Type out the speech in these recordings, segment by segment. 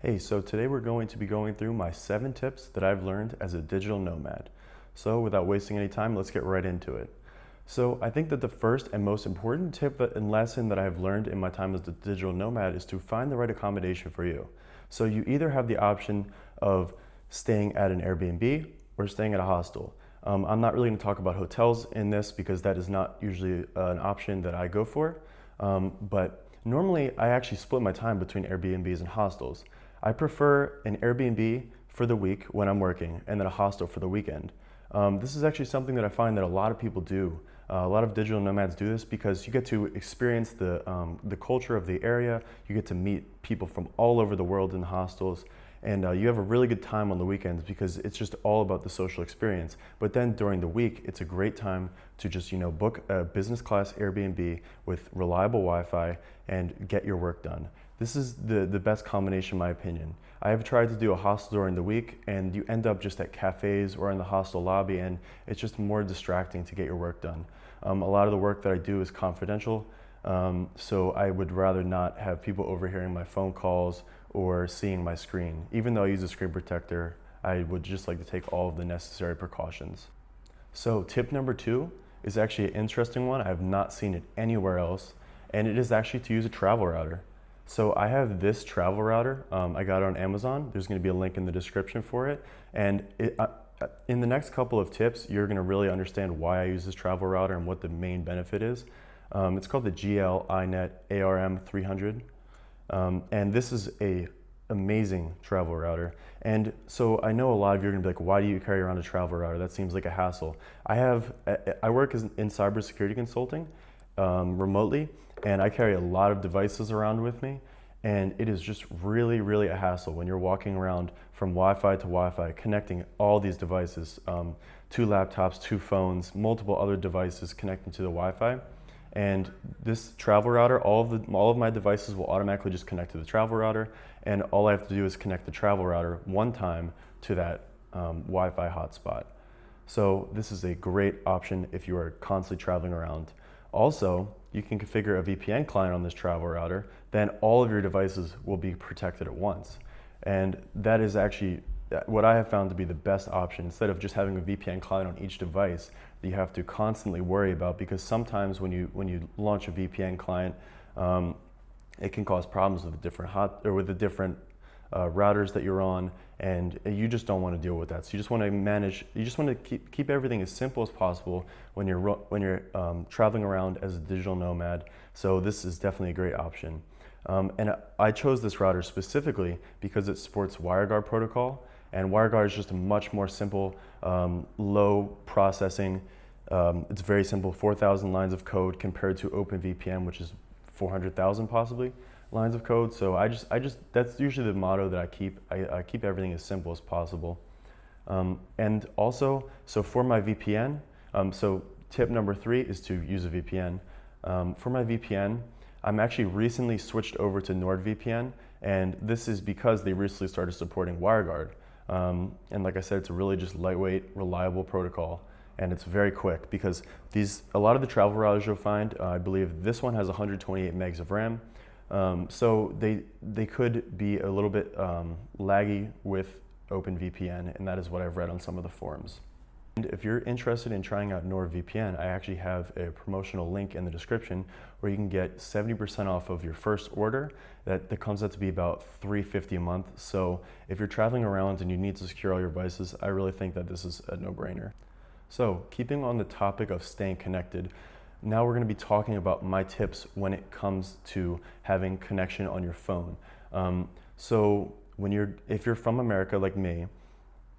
Hey, so today we're going to be going through my 7 tips that I've learned as a digital nomad. So without wasting any time, let's get right into it. So I think that the first and most important and lesson that I've learned in my time as a digital nomad is to find the right accommodation for you. So you either have the option of staying at an Airbnb or staying at a hostel. I'm not really going to talk about hotels in this because that is not usually an option that I go for. But normally I actually split my time between Airbnbs and hostels. I prefer an Airbnb for the week when I'm working and then a hostel for the weekend. This is actually something that I find that a lot of people do. A lot of digital nomads do this because you get to experience the culture of the area. You get to meet people from all over the world in the hostels, and you have a really good time on the weekends because it's just all about the social experience. But then during the week, it's a great time to just book a business class Airbnb with reliable Wi-Fi and get your work done. This is the best combination in my opinion. I have tried to do a hostel during the week and you end up just at cafes or in the hostel lobby, and it's just more distracting to get your work done. A lot of the work that I do is confidential, so I would rather not have people overhearing my phone calls or seeing my screen. Even though I use a screen protector, I would just like to take all of the necessary precautions. So tip number 2 is actually an interesting one. I have not seen it anywhere else, and it is actually to use a travel router. So I have this travel router. I got it on Amazon. There's going to be a link in the description for it. And in the next couple of tips, you're going to really understand why I use this travel router and what the main benefit is. It's called the GL iNet ARM 300. And this is a amazing travel router. And so I know a lot of you are going to be like, why do you carry around a travel router? That seems like a hassle. I work in cybersecurity consulting remotely, and I carry a lot of devices around with me, and it is just really, really a hassle when you're walking around from Wi-Fi to Wi-Fi, connecting all these devices, 2 laptops, 2 phones, multiple other devices connecting to the Wi-Fi. And this travel router, all of my devices will automatically just connect to the travel router, and all I have to do is connect the travel router one time to that Wi-Fi hotspot. So this is a great option if you are constantly traveling around. Also, you can configure a VPN client on this travel router, then all of your devices will be protected at once. And that is actually what I have found to be the best option, instead of just having a VPN client on each device that you have to constantly worry about, because sometimes when you launch a VPN client, it can cause problems with the different routers that you're on, and you just don't want to deal with that. So you just want to keep everything as simple as possible when you're traveling around as a digital nomad. So this is definitely a great option. And I chose this router specifically because it supports WireGuard protocol, and WireGuard is just a much more simple, low processing. It's very simple, 4,000 lines of code compared to OpenVPN, which is 400,000 possibly lines of code. So that's usually the motto that I keep. I keep everything as simple as possible. And also, so for my VPN, so tip number 3 is to use a VPN. For my VPN, I'm actually recently switched over to NordVPN, and this is because they recently started supporting WireGuard. And like I said, it's a really just lightweight, reliable protocol, and it's very quick because a lot of the travel routers you'll find, I believe this one has 128 megs of RAM. So they could be a little bit laggy with OpenVPN, and that is what I've read on some of the forums. And if you're interested in trying out NordVPN, I actually have a promotional link in the description where you can get 70% off of your first order. That comes out to be about $350 a month. So if you're traveling around and you need to secure all your devices, I really think that this is a no-brainer. So keeping on the topic of staying connected, now we're going to be talking about my tips when it comes to having connection on your phone. So if you're from America like me,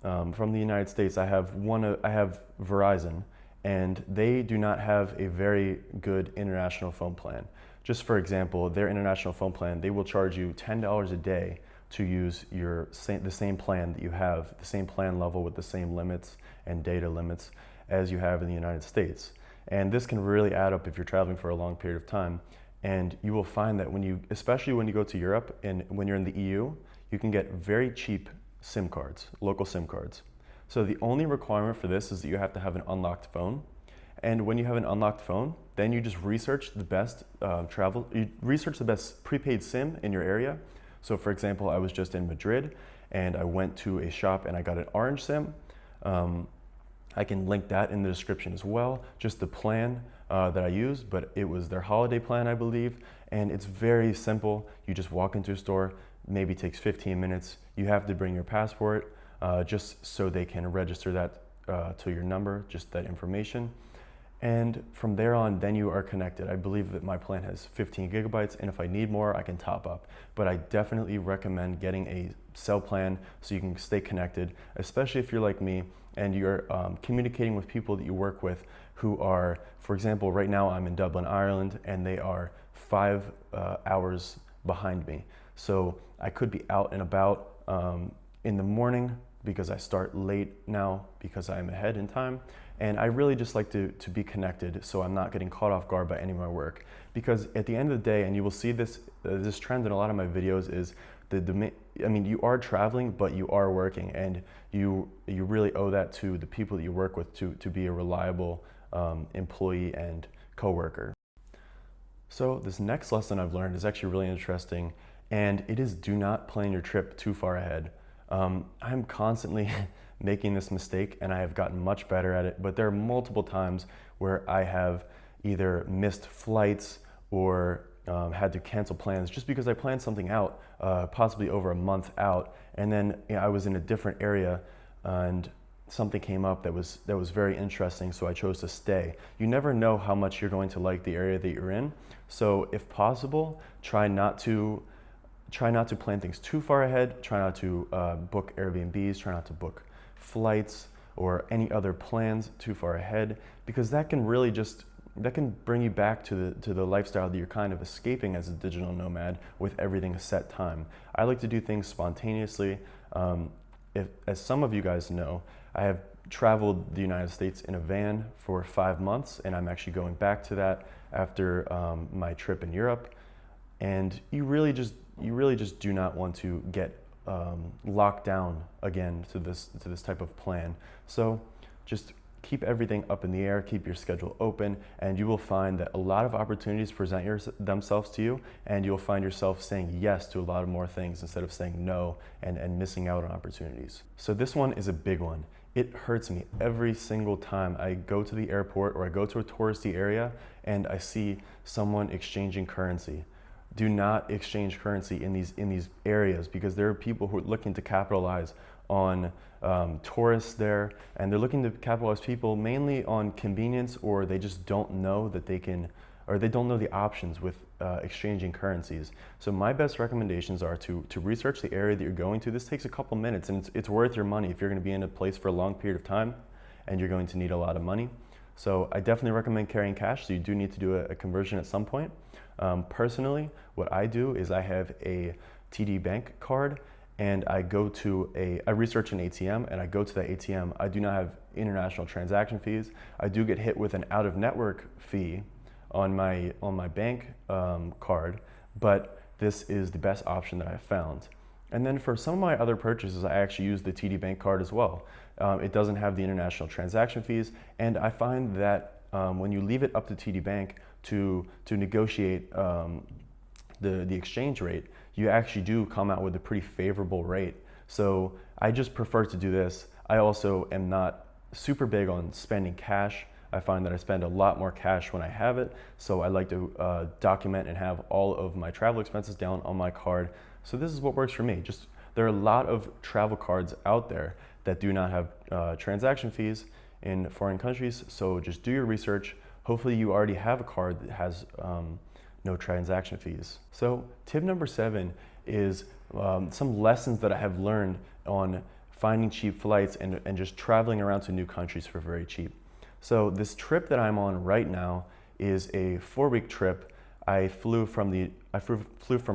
from the United States, I have Verizon, and they do not have a very good international phone plan. Just for example, their international phone plan, they will charge you $10 a day to use the same plan that you have, the same plan level with the same limits and data limits as you have in the United States. And this can really add up if you're traveling for a long period of time. And you will find that especially when you go to Europe and when you're in the EU, you can get very cheap SIM cards, local SIM cards. So the only requirement for this is that you have to have an unlocked phone. And when you have an unlocked phone, then you just research the best prepaid SIM in your area. So for example, I was just in Madrid and I went to a shop and I got an orange SIM. I can link that in the description as well, just the plan that I used, but it was their holiday plan, I believe, and it's very simple. You just walk into a store, maybe takes 15 minutes. You have to bring your passport just so they can register that to your number, just that information. And from there on, then you are connected. I believe that my plan has 15 gigabytes, and if I need more, I can top up. But I definitely recommend getting a cell plan so you can stay connected, especially if you're like me and you're communicating with people that you work with who are, for example, right now I'm in Dublin, Ireland, and they are 5 hours behind me. So I could be out and about in the morning because I start late now because I'm ahead in time. And I really just like to be connected so I'm not getting caught off guard by any of my work. Because at the end of the day, and you will see this trend in a lot of my videos, is you are traveling, but you are working, and you really owe that to the people that you work with to be a reliable employee and coworker. So this next lesson I've learned is actually really interesting, and it is do not plan your trip too far ahead. I'm constantly making this mistake and I have gotten much better at it, but there are multiple times where I have either missed flights or had to cancel plans just because I planned something out, possibly over a month out, and then I was in a different area and something came up that was very interesting, so I chose to stay. You never know how much you're going to like the area that you're in, so if possible, try not to plan things too far ahead. Try not to book Airbnbs, try not to book flights or any other plans too far ahead, because that can really bring you back to the lifestyle that you're kind of escaping as a digital nomad with everything a set time. I like to do things spontaneously. As some of you guys know, I have traveled the United States in a van for 5 months, and I'm actually going back to that after my trip in Europe. And you really just do not want to get locked down again to this type of plan. So just keep everything up in the air, keep your schedule open, and you will find that a lot of opportunities present themselves to you, and you'll find yourself saying yes to a lot of more things instead of saying no and missing out on opportunities. So this one is a big one. It hurts me every single time I go to the airport or I go to a touristy area and I see someone exchanging currency. Do not exchange currency in these areas, because there are people who are looking to capitalize on tourists there, and they're looking to capitalize people mainly on convenience, or they just don't know that they can, or they don't know the options with exchanging currencies. So my best recommendations are to research the area that you're going to. This takes a couple minutes, and it's worth your money if you're going to be in a place for a long period of time and you're going to need a lot of money. So I definitely recommend carrying cash, so you do need to do a conversion at some point. Personally, what I do is I have a TD Bank card, and I research an ATM, and I go to that ATM. I do not have international transaction fees. I do get hit with an out-of-network fee on my bank card, but this is the best option that I've found. And then for some of my other purchases, I actually use the TD Bank card as well. It doesn't have the international transaction fees, and I find that when you leave it up to TD Bank to negotiate the exchange rate, you actually do come out with a pretty favorable rate. So I just prefer to do this. I also am not super big on spending cash. I find that I spend a lot more cash when I have it, so I like to document and have all of my travel expenses down on my card. So this is what works for me. There are a lot of travel cards out there that do not have transaction fees in foreign countries, so just do your research. Hopefully you already have a card that has no transaction fees. So tip number 7 is some lessons that I have learned on finding cheap flights and just traveling around to new countries for very cheap. So this trip that I'm on right now is a 4-week trip. I flew from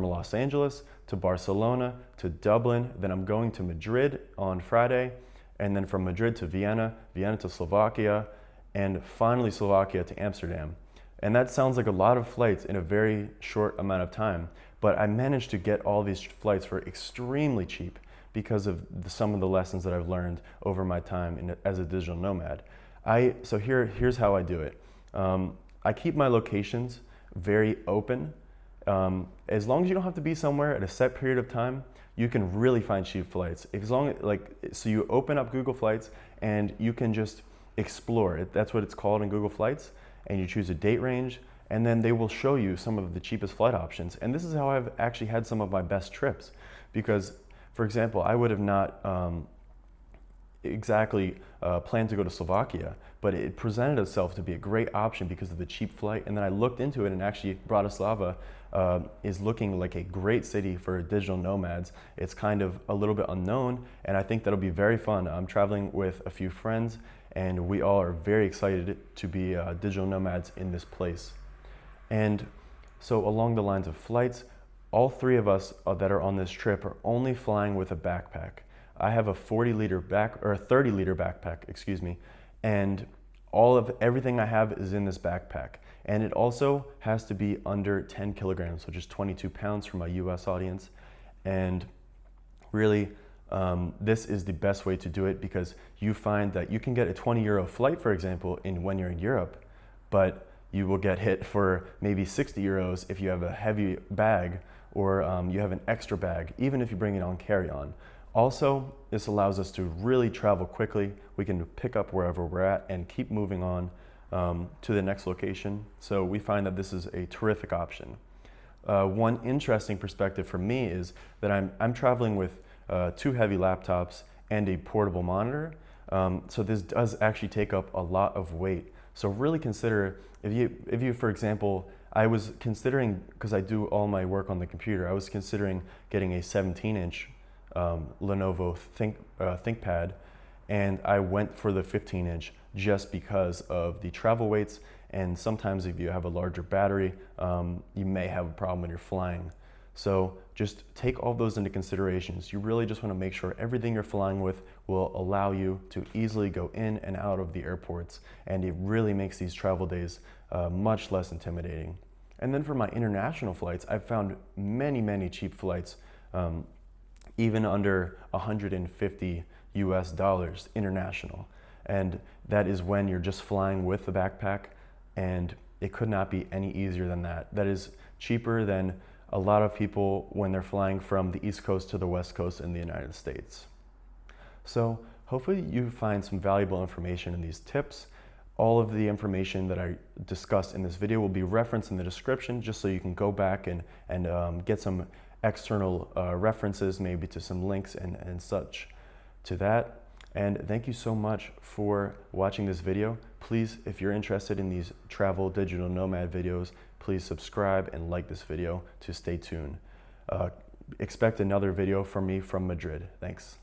Los Angeles to Barcelona to Dublin, then I'm going to Madrid on Friday, and then from Madrid to Vienna, Vienna to Slovakia, and finally Slovakia to Amsterdam. And that sounds like a lot of flights in a very short amount of time, but I managed to get all these flights for extremely cheap because of some of the lessons that I've learned over my time as a digital nomad. So here's how I do it. I keep my locations very open, As long as you don't have to be somewhere at a set period of time, you can really find cheap flights. So you open up Google Flights and you can just explore it. That's what it's called in Google Flights. And you choose a date range, and then they will show you some of the cheapest flight options. And this is how I've actually had some of my best trips. Because, for example, I would have not exactly planned to go to Slovakia, but it presented itself to be a great option because of the cheap flight. And then I looked into it, and actually Bratislava is looking like a great city for digital nomads. It's kind of a little bit unknown, and I think that'll be very fun. I'm traveling with a few friends, and we all are very excited to be digital nomads in this place. And so along the lines of flights, all three of us that are on this trip are only flying with a backpack. I have a 30-liter backpack, excuse me, and everything I have is in this backpack. And it also has to be under 10 kilograms, so just 22 pounds for my US audience. And really, this is the best way to do it, because you find that you can get a 20 euro flight, for example, when you're in Europe, but you will get hit for maybe 60 euros if you have a heavy bag, or you have an extra bag, even if you bring it on carry-on. Also, this allows us to really travel quickly. We can pick up wherever we're at and keep moving on to the next location. So we find that this is a terrific option. One interesting perspective for me is that I'm traveling with 2 heavy laptops and a portable monitor. So this does actually take up a lot of weight. So really consider, if you, for example, I was considering, because I do all my work on the computer, I was considering getting a 17-inch Lenovo ThinkPad, and I went for the 15-inch just because of the travel weights, and sometimes if you have a larger battery, you may have a problem when you're flying. So just take all those into considerations. You really just want to make sure everything you're flying with will allow you to easily go in and out of the airports, and it really makes these travel days much less intimidating. And then for my international flights, I've found many cheap flights, even under 150 US dollars international. And that is when you're just flying with the backpack, and it could not be any easier than that. That is cheaper than a lot of people when they're flying from the East Coast to the West Coast in the United States. So hopefully you find some valuable information in these tips. All of the information that I discussed in this video will be referenced in the description, just so you can go back and get some external references, maybe to some links and such to that. And thank you so much for watching this video. Please, if you're interested in these travel digital nomad videos, please subscribe and like this video to stay tuned. Expect another video from me from Madrid. Thanks.